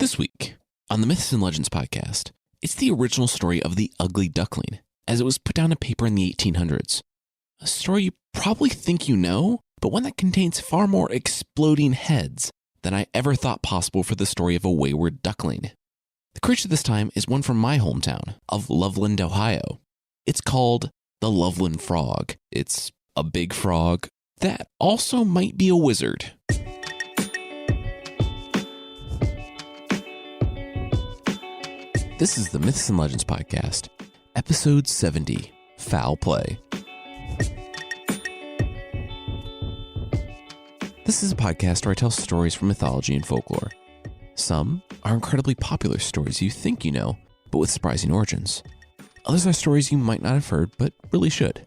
This week on the Myths and Legends podcast, it's the original story of the Ugly Duckling, as it was put down to paper in the 1800s. A story you probably think you know, but one that contains far more exploding heads than I ever thought possible for the story of a wayward duckling. The creature this time is one from my hometown of Loveland, Ohio. It's called the Loveland Frog. It's a big frog that also might be a wizard. This is the Myths and Legends podcast, episode 70, Fowl Play. This is a podcast where I tell stories from mythology and folklore. Some are incredibly popular stories you think you know, but with surprising origins. Others are stories you might not have heard, but really should.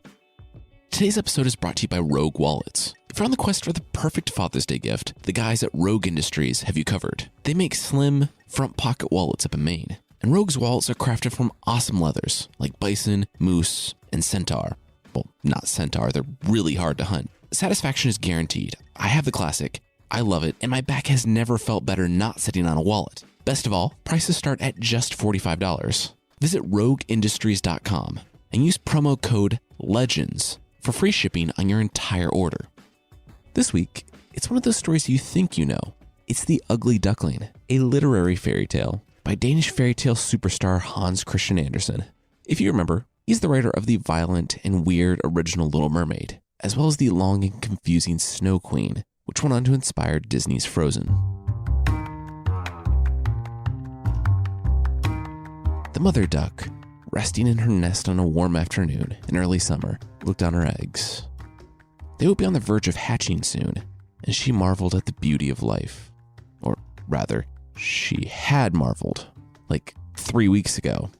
Today's episode is brought to you by Rogue Wallets. If you're on the quest for the perfect Father's Day gift, the guys at Rogue Industries have you covered. They make slim, front pocket wallets up in Maine. And Rogue's wallets are crafted from awesome leathers, like bison, moose, and centaur. Well, not centaur, they're really hard to hunt. Satisfaction is guaranteed. I have the classic, I love it, and my back has never felt better not sitting on a wallet. Best of all, prices start at just $45. Visit rogueindustries.com and use promo code LEGENDS for free shipping on your entire order. This week, it's one of those stories you think you know. It's the Ugly Duckling, a literary fairy tale by Danish fairy tale superstar Hans Christian Andersen. If you remember, he's the writer of the violent and weird original Little Mermaid, as well as the long and confusing Snow Queen, which went on to inspire Disney's Frozen. The mother duck, resting in her nest on a warm afternoon in early summer, looked on her eggs. They would be on the verge of hatching soon, and she marveled at the beauty of life. Or rather, she had marveled, like 3 weeks ago.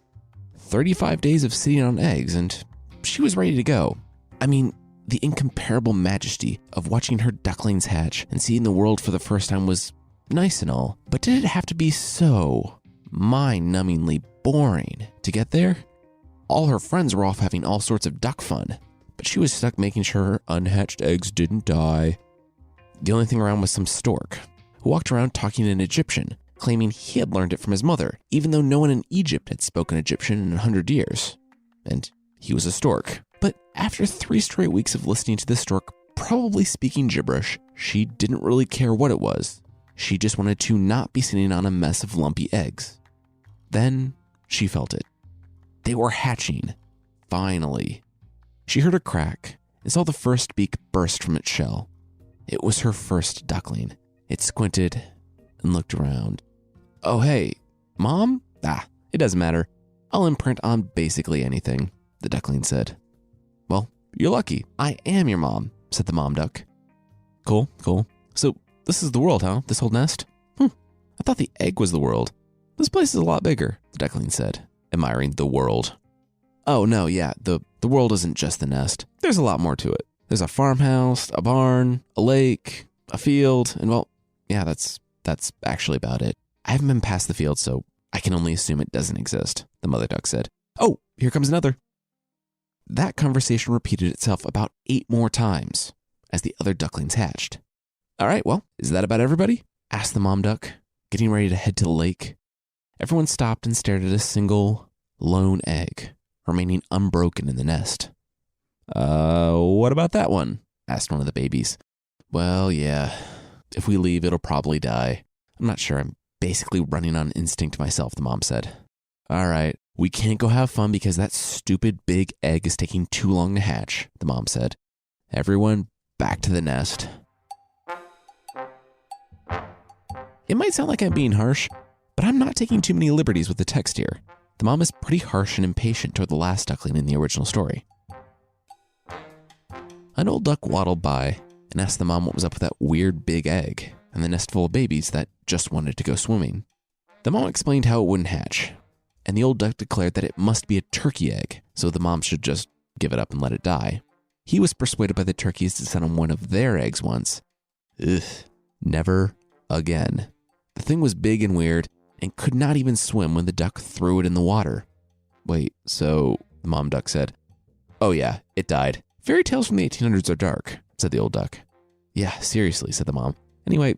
35 days of sitting on eggs, and she was ready to go. I mean, the incomparable majesty of watching her ducklings hatch and seeing the world for the first time was nice and all, but did it have to be so mind-numbingly boring to get there? All her friends were off having all sorts of duck fun, but she was stuck making sure her unhatched eggs didn't die. The only thing around was some stork, who walked around talking in Egyptian, claiming he had learned it from his mother, even though no one in Egypt had spoken Egyptian in 100 years. And he was a stork. But after 3 straight weeks of listening to the stork probably speaking gibberish, she didn't really care what it was. She just wanted to not be sitting on a mess of lumpy eggs. Then she felt it. They were hatching. Finally. She heard a crack and saw the first beak burst from its shell. It was her first duckling. It squinted and looked around. Oh, hey, Mom? It doesn't matter. I'll imprint on basically anything, the duckling said. Well, you're lucky. I am your mom, said the mom duck. Cool. So this is the world, huh? This whole nest? I thought the egg was the world. This place is a lot bigger, the duckling said, admiring the world. Oh, no, yeah, the world isn't just the nest. There's a lot more to it. There's a farmhouse, a barn, a lake, a field, and well, yeah, that's actually about it. I haven't been past the field, so I can only assume it doesn't exist, the mother duck said. Oh, here comes another. That conversation repeated itself about 8 more times as the other ducklings hatched. All right, well, is that about everybody? Asked the mom duck, getting ready to head to the lake. Everyone stopped and stared at a single, lone egg, remaining unbroken in the nest. What about that one? Asked one of the babies. Well, yeah, if we leave, it'll probably die. I'm not sure. I'm basically running on instinct myself, the mom said. All right, we can't go have fun because that stupid big egg is taking too long to hatch, the mom said. Everyone back to the nest. It might sound like I'm being harsh, but I'm not taking too many liberties with the text here. The mom is pretty harsh and impatient toward the last duckling in the original story. An old duck waddled by and asked the mom what was up with that weird big egg and the nest full of babies that just wanted to go swimming. The mom explained how it wouldn't hatch, and the old duck declared that it must be a turkey egg, so the mom should just give it up and let it die. He was persuaded by the turkeys to sit on one of their eggs once. Never again. The thing was big and weird and could not even swim when the duck threw it in the water. Wait, so, the mom duck said. Oh yeah, it died. Fairy tales from the 1800s are dark, said the old duck. Yeah, seriously, said the mom. Anyway,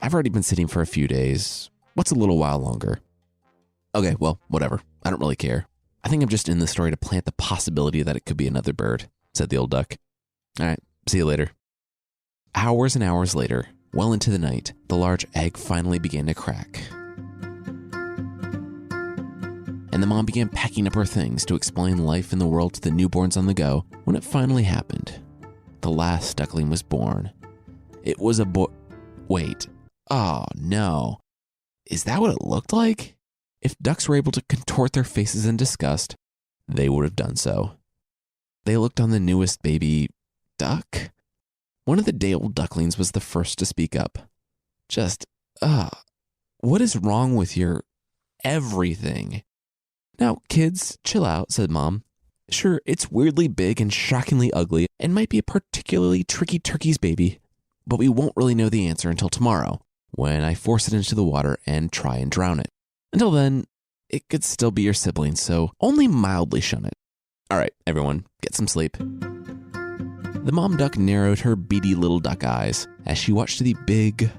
I've already been sitting for a few days. What's a little while longer? Okay, well, whatever. I don't really care. I think I'm just in this story to plant the possibility that it could be another bird, said the old duck. All right, see you later. Hours and hours later, well into the night, the large egg finally began to crack. And the mom began packing up her things to explain life in the world to the newborns on the go when it finally happened. The last duckling was born. It was a boy. Wait. Oh, no. Is that what it looked like? If ducks were able to contort their faces in disgust, they would have done so. They looked on the newest baby duck. One of the day-old ducklings was the first to speak up. Just, what is wrong with your everything? Now, kids, chill out, said Mom. Sure, it's weirdly big and shockingly ugly and might be a particularly tricky turkey's baby, but we won't really know the answer until tomorrow, when I force it into the water and try and drown it. Until then, it could still be your sibling, so only mildly shun it. All right, everyone, get some sleep. The mom duck narrowed her beady little duck eyes as she watched the big,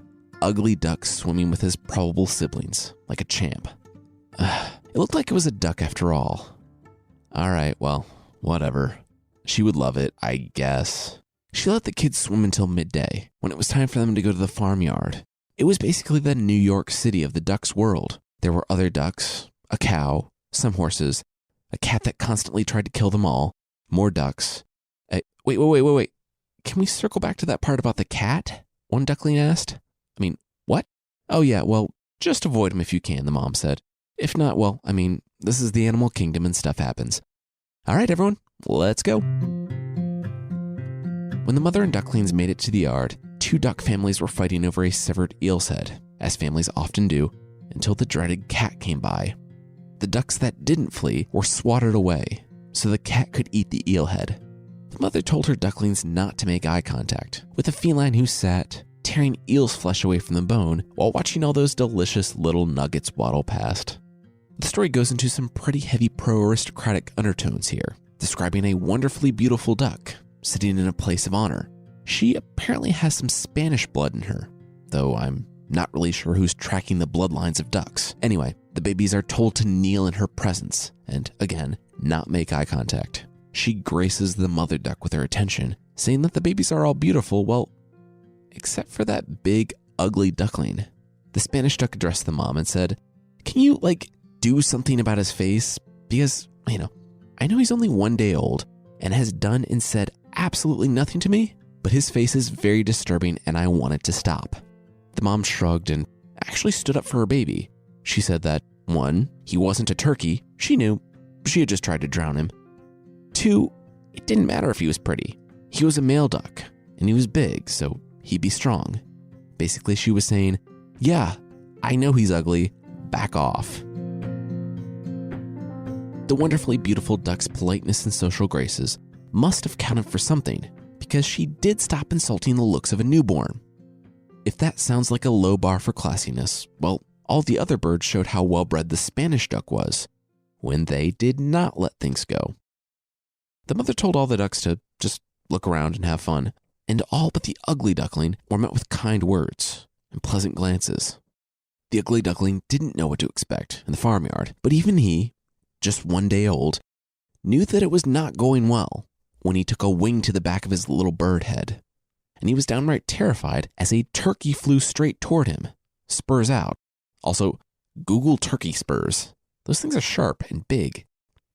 ugly duck swimming with his probable siblings, like a champ. It looked like it was a duck after all. All right, well, whatever. She would love it, I guess. She let the kids swim until midday, when it was time for them to go to the farmyard. It was basically the New York City of the duck's world. There were other ducks, a cow, some horses, a cat that constantly tried to kill them all, more ducks. Wait. Can we circle back to that part about the cat? One duckling asked. I mean, what? Oh yeah, well, just avoid him if you can, the mom said. If not, well, I mean, this is the animal kingdom and stuff happens. All right, everyone, let's go. When the mother and ducklings made it to the yard, two duck families were fighting over a severed eel's head, as families often do, until the dreaded cat came by. The ducks that didn't flee were swatted away, so the cat could eat the eel head. The mother told her ducklings not to make eye contact with a feline who sat, tearing eel's flesh away from the bone while watching all those delicious little nuggets waddle past. The story goes into some pretty heavy pro-aristocratic undertones here, describing a wonderfully beautiful duck sitting in a place of honor. She apparently has some Spanish blood in her, though I'm not really sure who's tracking the bloodlines of ducks. Anyway, the babies are told to kneel in her presence and, again, not make eye contact. She graces the mother duck with her attention, saying that the babies are all beautiful, well, except for that big, ugly duckling. The Spanish duck addressed the mom and said, "Can you, do something about his face? Because, I know he's only 1 day old and has done and said absolutely nothing to me, but his face is very disturbing and I want it to stop." The mom shrugged and actually stood up for her baby. She said that, 1, he wasn't a turkey. She knew. She had just tried to drown him. 2, it didn't matter if he was pretty. He was a male duck and he was big, so he'd be strong. Basically, she was saying, yeah, I know he's ugly. Back off. The wonderfully beautiful duck's politeness and social graces must have counted for something, because she did stop insulting the looks of a newborn. If that sounds like a low bar for classiness, well, all the other birds showed how well-bred the Spanish duck was when they did not let things go. The mother told all the ducks to just look around and have fun, and all but the ugly duckling were met with kind words and pleasant glances. The ugly duckling didn't know what to expect in the farmyard, but even he, just 1 day old, knew that it was not going well when he took a wing to the back of his little bird head. And he was downright terrified as a turkey flew straight toward him, spurs out. Also, Google turkey spurs. Those things are sharp and big.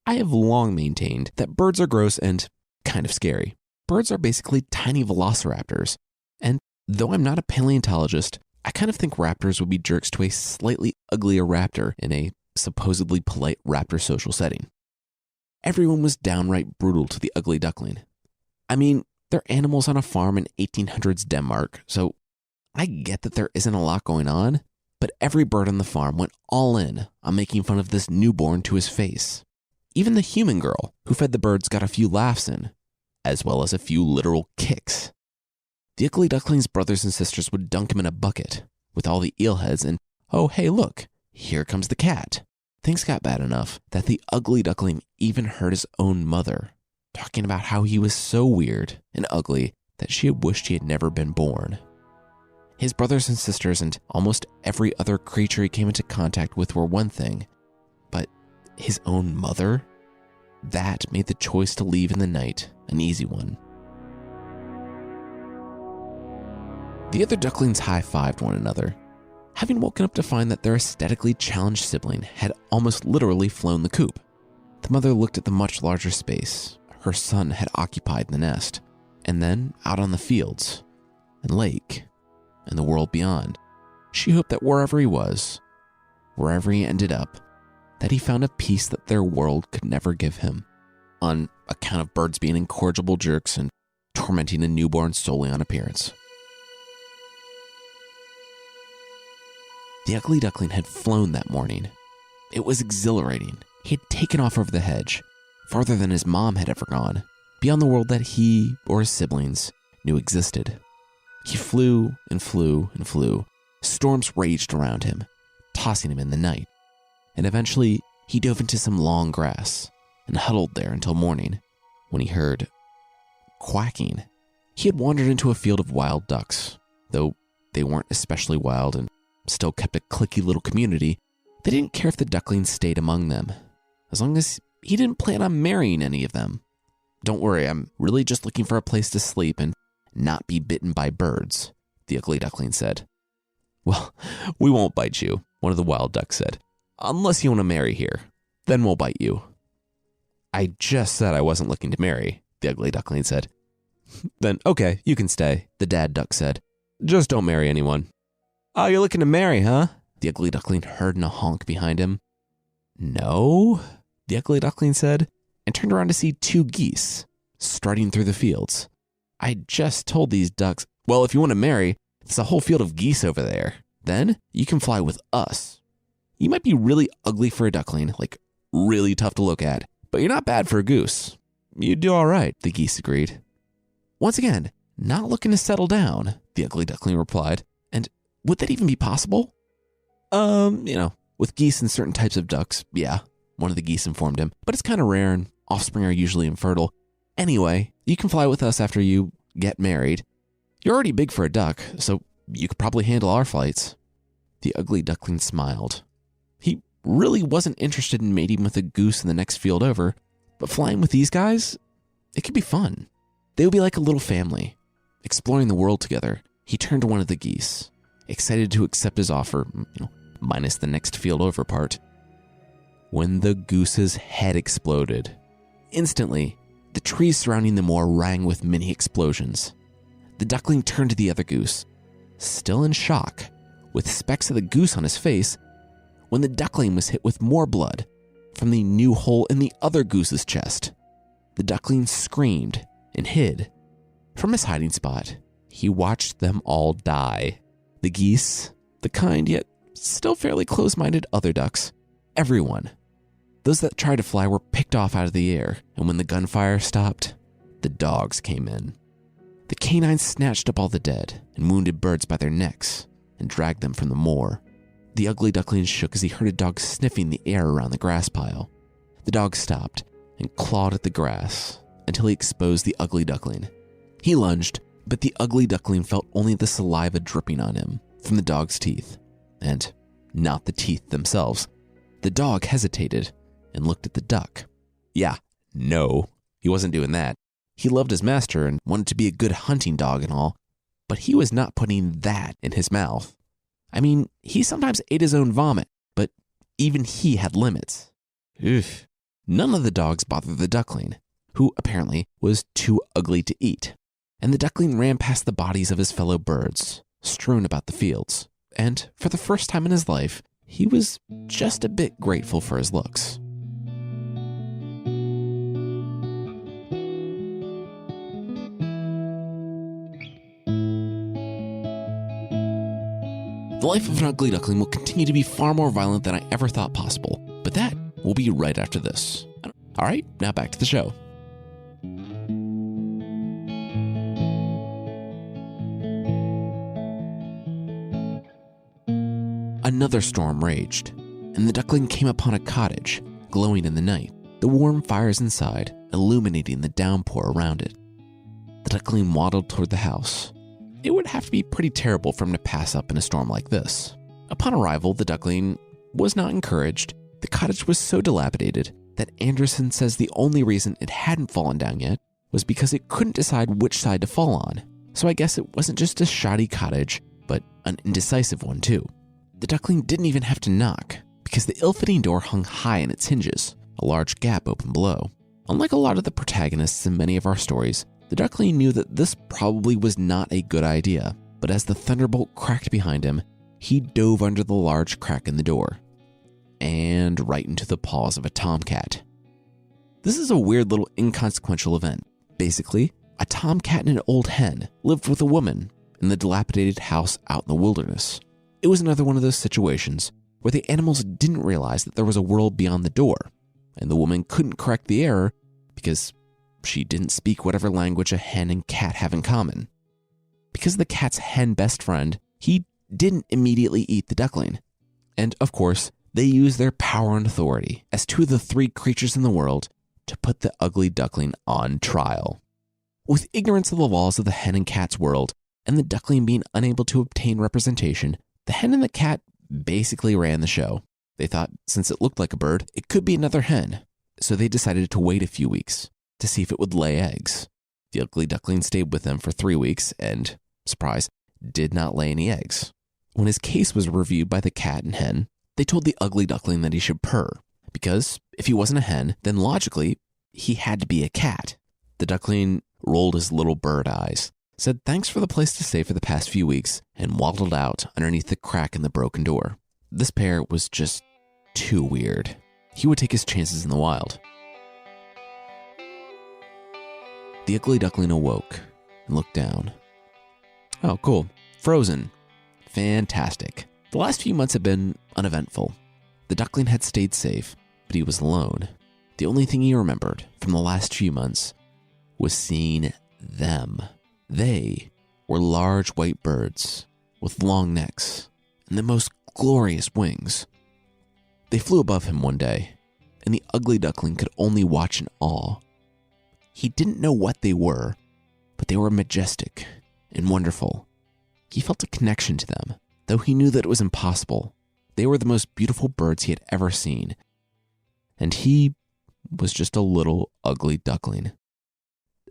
I have long maintained that birds are gross and kind of scary. Birds are basically tiny velociraptors. And though I'm not a paleontologist, I kind of think raptors would be jerks to a slightly uglier raptor in a supposedly polite raptor social setting. Everyone was downright brutal to the ugly duckling. I mean, they're animals on a farm in 1800s Denmark, so I get that there isn't a lot going on, but every bird on the farm went all in on making fun of this newborn to his face. Even the human girl who fed the birds got a few laughs in, as well as a few literal kicks. The ugly duckling's brothers and sisters would dunk him in a bucket with all the eel heads and, oh, hey, look, here comes the cat. Things got bad enough that the ugly duckling even heard his own mother talking about how he was so weird and ugly that she had wished he had never been born. His brothers and sisters and almost every other creature he came into contact with were one thing, but his own mother? That made the choice to leave in the night an easy one. The other ducklings high-fived one another, having woken up to find that their aesthetically challenged sibling had almost literally flown the coop. The mother looked at the much larger space her son had occupied in the nest, and then out on the fields and lake and the world beyond. She hoped that wherever he was, wherever he ended up, that he found a peace that their world could never give him, on account of birds being incorrigible jerks and tormenting a newborn solely on appearance. The ugly duckling had flown that morning. It was exhilarating. He had taken off over the hedge, farther than his mom had ever gone, beyond the world that he or his siblings knew existed. He flew and flew and flew. Storms raged around him, tossing him in the night. And eventually, he dove into some long grass and huddled there until morning, when he heard quacking. He had wandered into a field of wild ducks. Though they weren't especially wild and still kept a cliquey little community, they didn't care if the ducklings stayed among them, as long as he didn't plan on marrying any of them. "Don't worry, I'm really just looking for a place to sleep and not be bitten by birds," the ugly duckling said. "Well, we won't bite you," one of the wild ducks said. "Unless you want to marry here, then we'll bite you." "I just said I wasn't looking to marry," the ugly duckling said. "Then okay, you can stay," the dad duck said. "Just don't marry anyone." "Oh, you're looking to marry, huh?" the ugly duckling heard in a honk behind him. "No," the ugly duckling said, and turned around to see two geese strutting through the fields. "I just told these ducks, well, if you want to marry, there's a whole field of geese over there. Then you can fly with us. You might be really ugly for a duckling, like really tough to look at, but you're not bad for a goose. You'd do all right," the geese agreed. Once again, not looking to settle down, the ugly duckling replied. "And would that even be possible?" With geese and certain types of ducks, yeah," one of the geese informed him, "but it's kind of rare and offspring are usually infertile. Anyway, you can fly with us after you get married. You're already big for a duck, so you could probably handle our flights." The ugly duckling smiled. He really wasn't interested in mating with a goose in the next field over, but flying with these guys, it could be fun. They would be like a little family, exploring the world together. He turned to one of the geese, excited to accept his offer, minus the next field over part, when the goose's head exploded. Instantly, the trees surrounding the moor rang with mini explosions. The duckling turned to the other goose, still in shock, with specks of the goose on his face, when the duckling was hit with more blood from the new hole in the other goose's chest. The duckling screamed and hid. From his hiding spot, he watched them all die. The geese, the kind yet still fairly close-minded other ducks, everyone. Those that tried to fly were picked off out of the air, and when the gunfire stopped, the dogs came in. The canines snatched up all the dead and wounded birds by their necks and dragged them from the moor. The ugly duckling shook as he heard a dog sniffing the air around the grass pile. The dog stopped and clawed at the grass until he exposed the ugly duckling. He lunged, but the ugly duckling felt only the saliva dripping on him from the dog's teeth, and not the teeth themselves. The dog hesitated and looked at the duck. Yeah, no, he wasn't doing that. He loved his master and wanted to be a good hunting dog and all, but he was not putting that in his mouth. I mean, he sometimes ate his own vomit, but even he had limits. Oof. None of the dogs bothered the duckling, who apparently was too ugly to eat, and the duckling ran past the bodies of his fellow birds, strewn about the fields, and for the first time in his life, he was just a bit grateful for his looks. The life of an ugly duckling will continue to be far more violent than I ever thought possible, but that will be right after this. All right, now back to the show. Another storm raged, and the duckling came upon a cottage, glowing in the night, the warm fires inside illuminating the downpour around it. The duckling waddled toward the house, it would have to be pretty terrible for him to pass up in a storm like this. Upon arrival, the duckling was not encouraged. The cottage was so dilapidated that Andersen says the only reason it hadn't fallen down yet was because it couldn't decide which side to fall on. So I guess it wasn't just a shoddy cottage, but an indecisive one too. The duckling didn't even have to knock because the ill-fitting door hung high in its hinges, a large gap open below. Unlike a lot of the protagonists in many of our stories, the duckling knew that this probably was not a good idea, but as the thunderbolt cracked behind him, he dove under the large crack in the door and right into the paws of a tomcat. This is a weird little inconsequential event. Basically, a tomcat and an old hen lived with a woman in the dilapidated house out in the wilderness. It was another one of those situations where the animals didn't realize that there was a world beyond the door, and the woman couldn't correct the error because she didn't speak whatever language a hen and cat have in common. Because the cat's hen best friend, he didn't immediately eat the duckling. And of course, they used their power and authority as two of the three creatures in the world to put the ugly duckling on trial. With ignorance of the laws of the hen and cat's world, and the duckling being unable to obtain representation, the hen and the cat basically ran the show. They thought since it looked like a bird, it could be another hen, so they decided to wait a few weeks to see if it would lay eggs. The ugly duckling stayed with them for 3 weeks and, surprise, did not lay any eggs. When his case was reviewed by the cat and hen, they told the ugly duckling that he should purr, because if he wasn't a hen, then logically, he had to be a cat. The duckling rolled his little bird eyes, said thanks for the place to stay for the past few weeks, and waddled out underneath the crack in the broken door. This pair was just too weird. He would take his chances in the wild. The ugly duckling awoke and looked down. Oh, cool. Frozen. Fantastic. The last few months had been uneventful. The duckling had stayed safe, but he was alone. The only thing he remembered from the last few months was seeing them. They were large white birds with long necks and the most glorious wings. They flew above him one day, and the ugly duckling could only watch in awe. He didn't know what they were, but they were majestic and wonderful. He felt a connection to them, though he knew that it was impossible. They were the most beautiful birds he had ever seen, and he was just a little ugly duckling.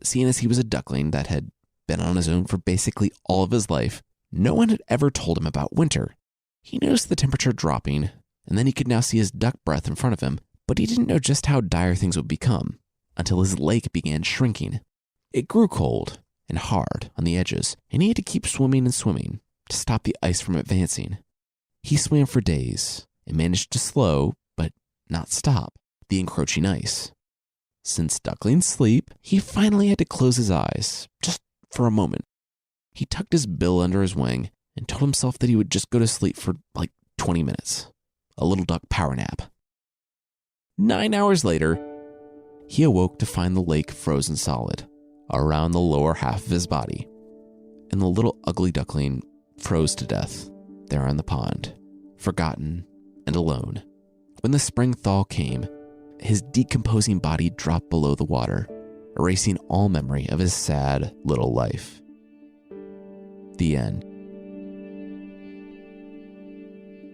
Seeing as he was a duckling that had been on his own for basically all of his life, no one had ever told him about winter. He noticed the temperature dropping, and then he could now see his duck breath in front of him, but he didn't know just how dire things would become until his lake began shrinking. It grew cold and hard on the edges, and he had to keep swimming and swimming to stop the ice from advancing. He swam for days and managed to slow, but not stop, the encroaching ice. Since ducklings sleep, he finally had to close his eyes, just for a moment. He tucked his bill under his wing and told himself that he would just go to sleep for like 20 minutes. A little duck power nap. 9 hours later, he awoke to find the lake frozen solid around the lower half of his body, and the little ugly duckling froze to death there on the pond, forgotten and alone. When the spring thaw came, his decomposing body dropped below the water, erasing all memory of his sad little life. The end.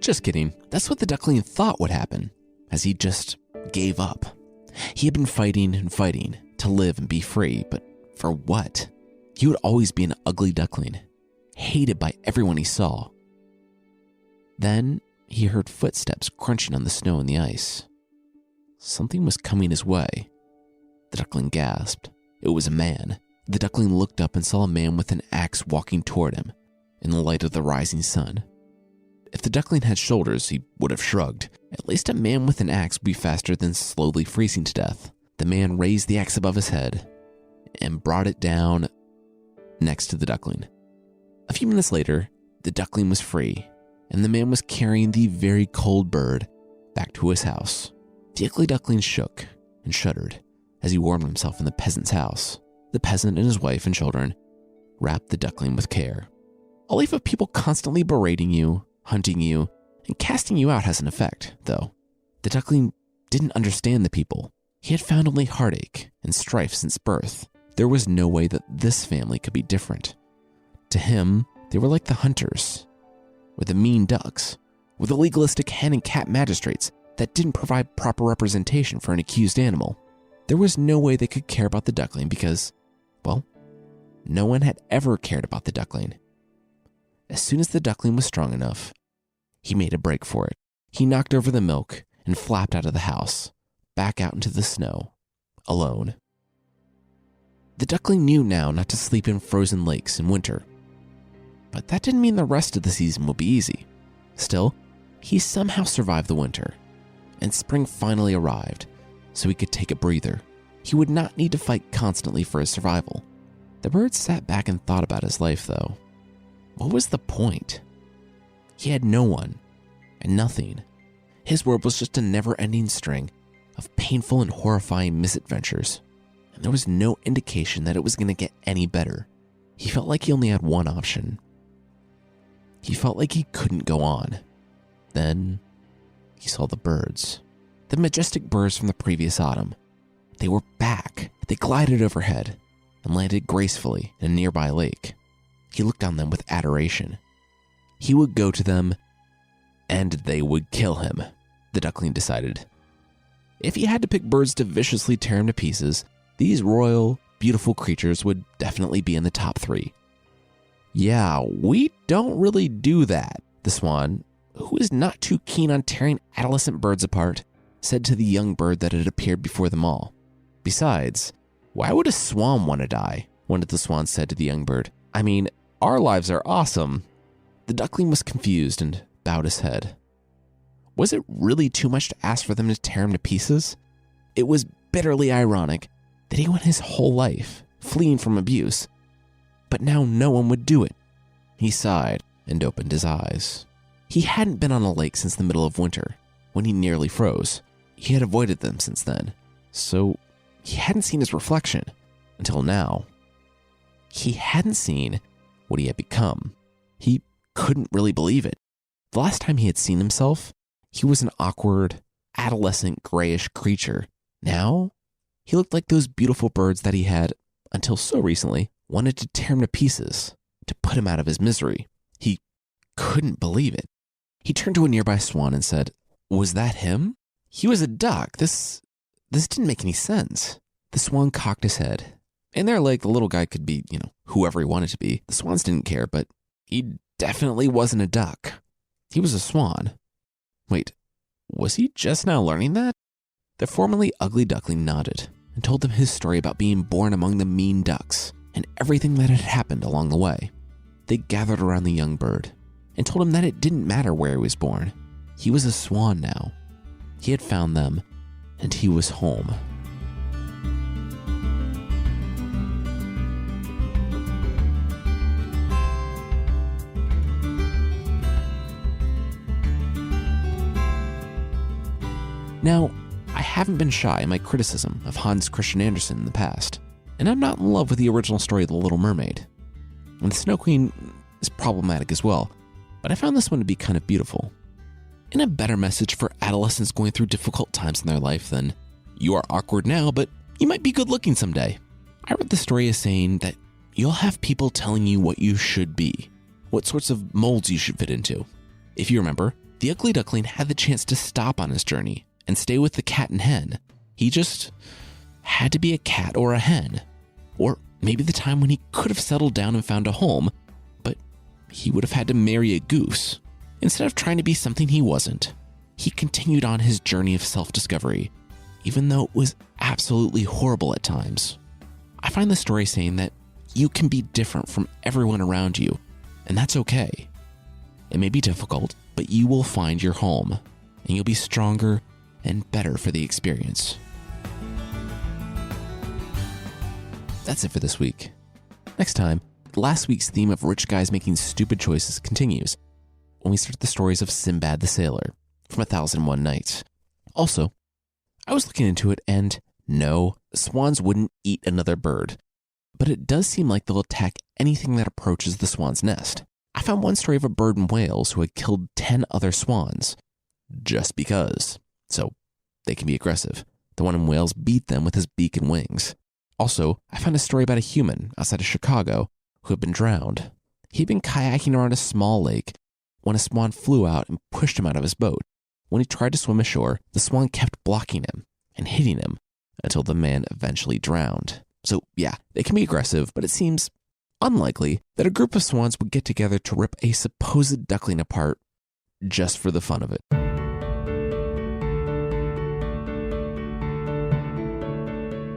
Just kidding. That's what the duckling thought would happen, as he just gave up. He had been fighting and fighting to live and be free, but for what? He would always be an ugly duckling, hated by everyone he saw. Then he heard footsteps crunching on the snow and the ice. Something was coming his way. The duckling gasped. It was a man. The duckling looked up and saw a man with an axe walking toward him in the light of the rising sun. If the duckling had shoulders, he would have shrugged. At least a man with an axe would be faster than slowly freezing to death. The man raised the axe above his head and brought it down next to the duckling. A few minutes later, the duckling was free, and the man was carrying the very cold bird back to his house. The ugly duckling shook and shuddered as he warmed himself in the peasant's house. The peasant and his wife and children wrapped the duckling with care. A life of people constantly berating you, hunting you, and casting you out has an effect, though. The duckling didn't understand the people. He had found only heartache and strife since birth. There was no way that this family could be different. To him, they were like the hunters, or the mean ducks, or the legalistic hen and cat magistrates that didn't provide proper representation for an accused animal. There was no way they could care about the duckling because, well, no one had ever cared about the duckling. As soon as the duckling was strong enough, he made a break for it. He knocked over the milk and flapped out of the house, back out into the snow, alone. The duckling knew now not to sleep in frozen lakes in winter. But that didn't mean the rest of the season would be easy. Still, he somehow survived the winter, and spring finally arrived, so he could take a breather. He would not need to fight constantly for his survival. The bird sat back and thought about his life, though. What was the point? He had no one, and nothing. His world was just a never-ending string of painful and horrifying misadventures, and there was no indication that it was going to get any better. He felt like he only had one option. He felt like he couldn't go on. Then he saw the birds. The majestic birds from the previous autumn. They were back. They glided overhead and landed gracefully in a nearby lake. He looked on them with adoration. He would go to them, and they would kill him, the duckling decided. If he had to pick birds to viciously tear him to pieces, these royal, beautiful creatures would definitely be in the top 3. Yeah, we don't really do that, the swan, who is not too keen on tearing adolescent birds apart, said to the young bird that had appeared before them all. Besides, why would a swan want to die? One of the swans said to the young bird. I mean, our lives are awesome. The duckling was confused and bowed his head. Was it really too much to ask for them to tear him to pieces? It was bitterly ironic that he went his whole life fleeing from abuse, but now no one would do it. He sighed and opened his eyes. He hadn't been on a lake since the middle of winter, when he nearly froze. He had avoided them since then, so he hadn't seen his reflection until now. He hadn't seen what he had become. He couldn't really believe it. The last time he had seen himself, he was an awkward, adolescent, grayish creature. Now, he looked like those beautiful birds that he had, until so recently, wanted to tear him to pieces, to put him out of his misery. He couldn't believe it. He turned to a nearby swan and said, "Was that him? He was a duck. This didn't make any sense." The swan cocked his head. In their lake, the little guy could be, whoever he wanted to be. The swans didn't care, but he definitely wasn't a duck. He was a swan. Wait, was he just now learning that? The formerly ugly duckling nodded and told them his story about being born among the mean ducks and everything that had happened along the way. They gathered around the young bird and told him that it didn't matter where he was born. He was a swan now. He had found them, and he was home. Now, I haven't been shy in my criticism of Hans Christian Andersen in the past, and I'm not in love with the original story of The Little Mermaid. And the Snow Queen is problematic as well, but I found this one to be kind of beautiful. And a better message for adolescents going through difficult times in their life than, you are awkward now, but you might be good looking someday. I read the story as saying that you'll have people telling you what you should be, what sorts of molds you should fit into. If you remember, the ugly duckling had the chance to stop on his journey and stay with the cat and hen. He just had to be a cat or a hen. Or maybe the time when he could have settled down and found a home, but he would have had to marry a goose. Instead of trying to be something he wasn't, he continued on his journey of self-discovery, even though it was absolutely horrible at times. I find the story saying that you can be different from everyone around you, and that's okay. It may be difficult, but you will find your home, and you'll be stronger and better for the experience. That's it for this week. Next time, last week's theme of rich guys making stupid choices continues when we start the stories of Sinbad the Sailor from 1001 Nights. Also, I was looking into it and no, swans wouldn't eat another bird, but it does seem like they'll attack anything that approaches the swan's nest. I found one story of a bird in Wales who had killed 10 other swans just because. So they can be aggressive. The one in Wales beat them with his beak and wings. Also, I found a story about a human outside of Chicago who had been drowned. He'd been kayaking around a small lake when a swan flew out and pushed him out of his boat. When he tried to swim ashore, the swan kept blocking him and hitting him until the man eventually drowned. So yeah, they can be aggressive, but it seems unlikely that a group of swans would get together to rip a supposed duckling apart just for the fun of it.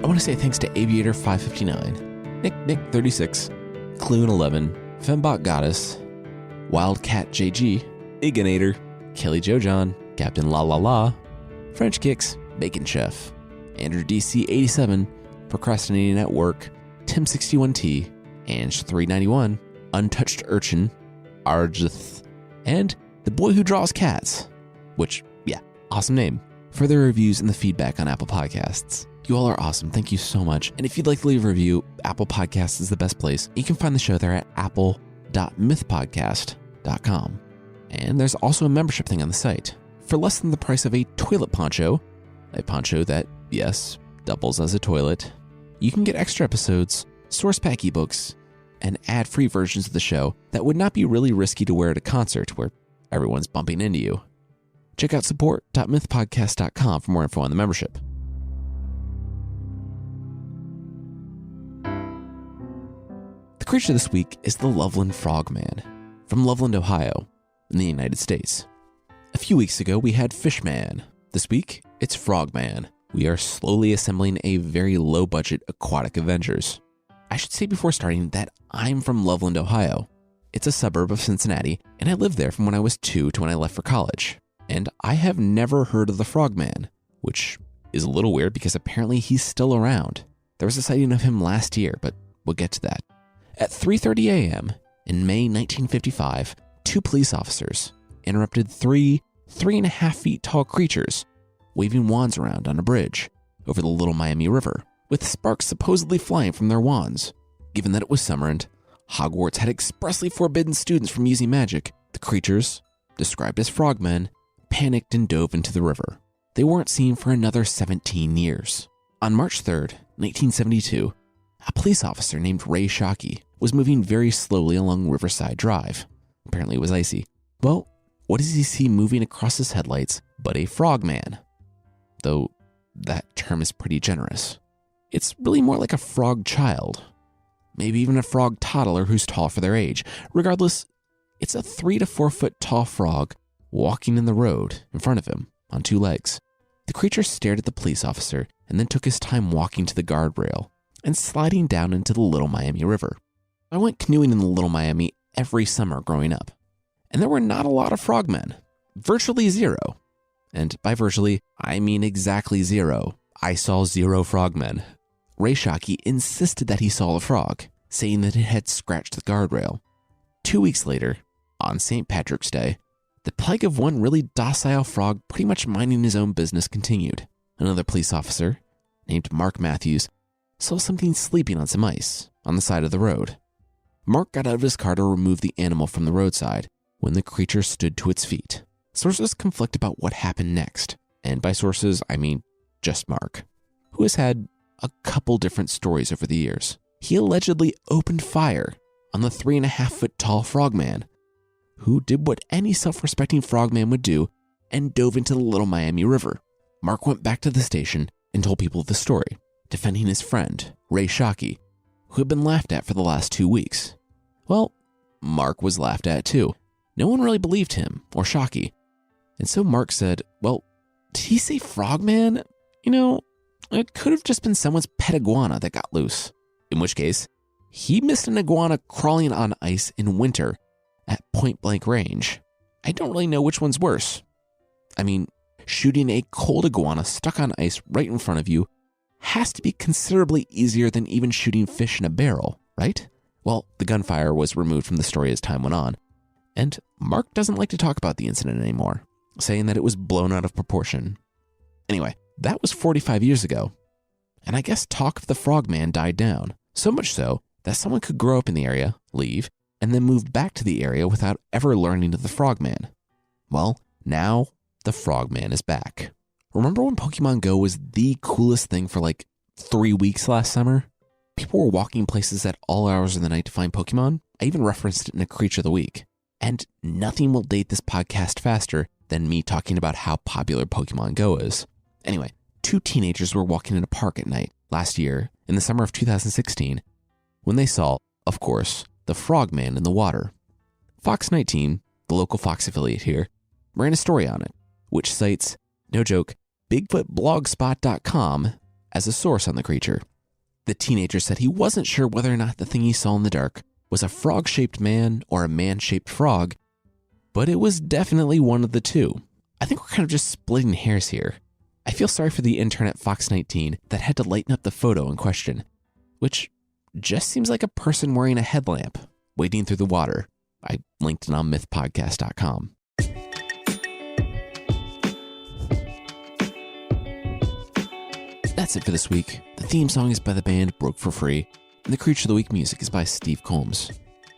I want to say thanks to Aviator 559, Nick 36, Clune 11, Fembot Goddess, Wildcat JG, Iganator, Kelly Joe John, Captain La La La, French Kicks, Bacon Chef, Andrew DC 87, Procrastinating at Work, Tim61T, Ange391, Untouched Urchin, Arjith, and The Boy Who Draws Cats, which, yeah, awesome name. Further reviews and the feedback on Apple Podcasts. You all are awesome. Thank you so much. And if you'd like to leave a review, Apple Podcasts is the best place. You can find the show there at apple.mythpodcast.com. And there's also a membership thing on the site. For less than the price of a toilet poncho, a poncho that, yes, doubles as a toilet, you can get extra episodes, source pack ebooks, and ad-free versions of the show that would not be really risky to wear at a concert where everyone's bumping into you. Check out support.mythpodcast.com for more info on the membership. The creature this week is the Loveland Frog Man from Loveland, Ohio, in the United States. A few weeks ago, we had Fishman. This week, it's Frogman. We are slowly assembling a very low-budget aquatic Avengers. I should say before starting that I'm from Loveland, Ohio. It's a suburb of Cincinnati, and I lived there from when I was 2 to when I left for college. And I have never heard of the Frogman, which is a little weird because apparently he's still around. There was a sighting of him last year, but we'll get to that. At 3:30 a.m. in May 1955, 2 police officers interrupted 3.5 feet tall creatures waving wands around on a bridge over the Little Miami River, with sparks supposedly flying from their wands. Given that it was summer and Hogwarts had expressly forbidden students from using magic, the creatures, described as frogmen, panicked and dove into the river. They weren't seen for another 17 years. On March 3rd, 1972, a police officer named Ray Shockey was moving very slowly along Riverside Drive. Apparently it was icy. Well, what does he see moving across his headlights but a frogman? Though that term is pretty generous. It's really more like a frog child. Maybe even a frog toddler who's tall for their age. Regardless, it's a 3 to 4 foot tall frog walking in the road in front of him on 2 legs. The creature stared at the police officer and then took his time walking to the guardrail and sliding down into the Little Miami River. I went canoeing in the Little Miami every summer growing up, and there were not a lot of frogmen. Virtually zero. And by virtually, I mean exactly 0. I saw 0 frogmen. Ray Shockey insisted that he saw a frog, saying that it had scratched the guardrail. 2 weeks later, on St. Patrick's Day, the plague of one really docile frog pretty much minding his own business continued. Another police officer, named Mark Matthews, saw something sleeping on some ice on the side of the road. Mark got out of his car to remove the animal from the roadside when the creature stood to its feet. Sources conflict about what happened next, and by sources, I mean just Mark, who has had a couple different stories over the years. He allegedly opened fire on the 3.5 foot tall frogman, who did what any self-respecting frogman would do and dove into the Little Miami River. Mark went back to the station and told people the story, defending his friend, Ray Shockey, who had been laughed at for the last 2 weeks. Well, Mark was laughed at too. No one really believed him or Shockey. And so Mark said, well, did he say frogman? You know, it could have just been someone's pet iguana that got loose. In which case, he missed an iguana crawling on ice in winter at point blank range. I don't really know which one's worse. I mean, shooting a cold iguana stuck on ice right in front of you has to be considerably easier than even shooting fish in a barrel, right? Well, the gunfire was removed from the story as time went on, and Mark doesn't like to talk about the incident anymore, saying that it was blown out of proportion. Anyway, that was 45 years ago, and I guess talk of the frogman died down, so much so that someone could grow up in the area, leave, and then move back to the area without ever learning of the frogman. Well, now the frogman is back. Remember when Pokemon Go was the coolest thing for like 3 weeks last summer? People were walking places at all hours of the night to find Pokemon. I even referenced it in a Creature of the Week. And nothing will date this podcast faster than me talking about how popular Pokemon Go is. Anyway, 2 teenagers were walking in a park at night last year in the summer of 2016 when they saw, of course, the frogman in the water. Fox 19, the local Fox affiliate here, ran a story on it, which cites, no joke, BigfootBlogspot.com as a source on the creature. The teenager said he wasn't sure whether or not the thing he saw in the dark was a frog-shaped man or a man-shaped frog, but it was definitely one of the two. I think we're kind of just splitting hairs here. I feel sorry for the intern at Fox 19 that had to lighten up the photo in question, which just seems like a person wearing a headlamp wading through the water. I linked it on mythpodcast.com. That's it for this week. The theme song is by the band Broke for Free, and the Creature of the Week music is by Steve Combs.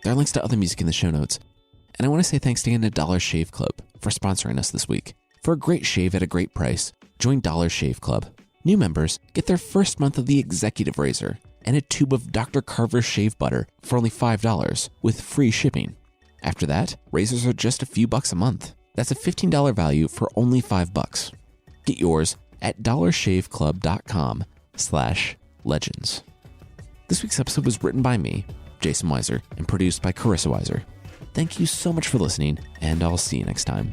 There are links to other music in the show notes, and I want to say thanks again to Dollar Shave Club for sponsoring us this week. For a great shave at a great price, join Dollar Shave Club. New members get their first month of the Executive Razor and a tube of Dr. Carver's shave butter for only $5 with free shipping. After that, razors are just a few bucks a month. That's a $15 value for only $5. Get yours at dollarshaveclub.com/legends. This week's episode was written by me, Jason Weiser, and produced by Carissa Weiser. Thank you so much for listening, and I'll see you next time.